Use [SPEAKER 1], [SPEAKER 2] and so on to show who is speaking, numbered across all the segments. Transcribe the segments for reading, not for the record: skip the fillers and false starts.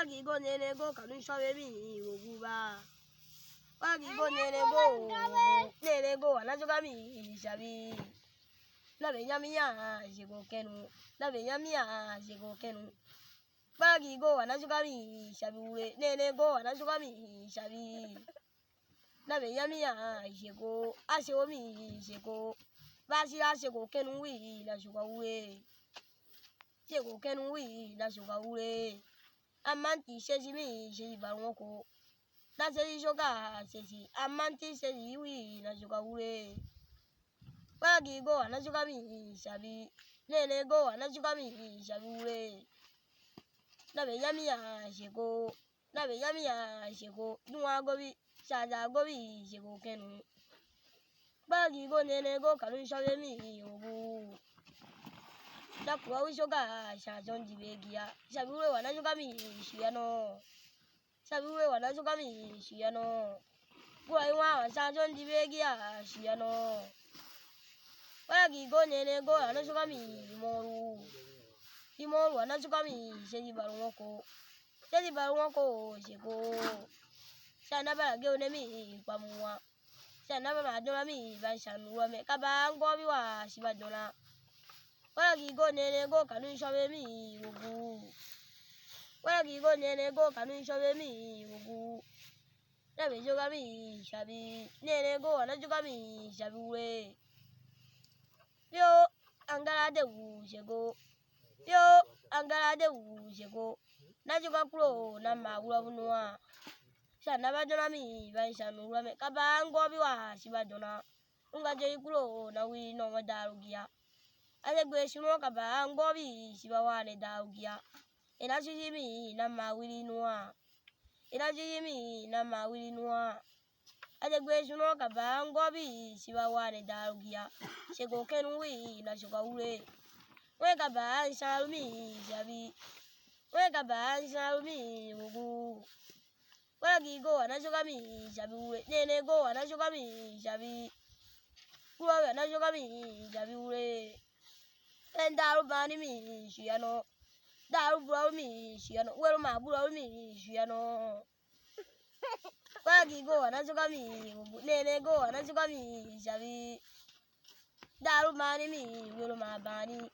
[SPEAKER 1] Wagi go nene go kanu shawe mi oguba. Wagi go nene go anajoga mi shabi. Labe nyamiya jego kenu. Labe nyamiya jego kenu. Wagi go anajoga mi shabi ure. Nene go anajoga mi shabi. Labe nyamiya jego ashewo mi jego. Basi ashego kenu wi la shuga ure. Jego kenu wi la shuga ure. Amanti sheji mi sheji barwoko. La sheji shoga sheji. Amanti sheji wi la shuga ure. Wagi go anajoga mi shabi. Nene go anajoga mi shabi ure. Labe nyamiya jego. Labe nyamiya jego. Nuwa gobi. Shaja gobi jego kenu. Wagi go nene go kanu shawe mi ogu. La kuwa wishoga shajon jibegia. Shabi ure wanajoga mi shuyano. Shabi ure wanajoga mi shuyano. Kuwa iwa shajon jibegia shuyano. Wagi go nene go anajoga mi imoru. Imoru anajoga mi sheji barwoko. Sheji barwoko sheko. Shanabara geone mi pamuwa. Shanabara adona mi banshanu me kaba ngobi wa shibadona. Wagi go nene go kanu shawe mi ogu. Wagi go nene go kanu shawe mi ogu. Labe joga mi shabi. Nene go anajoga mi shabi ure. Yo angara de wu shego. Yo angara de wu shego. Najoga kuro na mawura bunwa. Shanabadona mi banshanu me kaba ngobi wa shibadona. Unga jei kuro na wi no madarugia. Alegwe shimo kaba ngobi shibawane daugia. Ina shujimi na mawiri nuwa. Ina shujimi na mawiri nuwa. Alegwe shimo kaba ngobi shibawane daugia. Shego kenu wi na shuga ure. We kaba ansharu mi shabi. We kaba ansharu mi ugu. Wagi go anajoga mi shabi ure. Nene go anajoga mi shabi. Kuwa anajoga mi shabi ure. Daru bani mi shuyano. Daru bro mi shuyano. Wero ma bro mi shuyano. Wagi go anajoga mi ugu. Nene go anajoga mi shabi. Daru bani mi wero ma bani.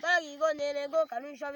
[SPEAKER 1] Wagi go nene go kanu shabi.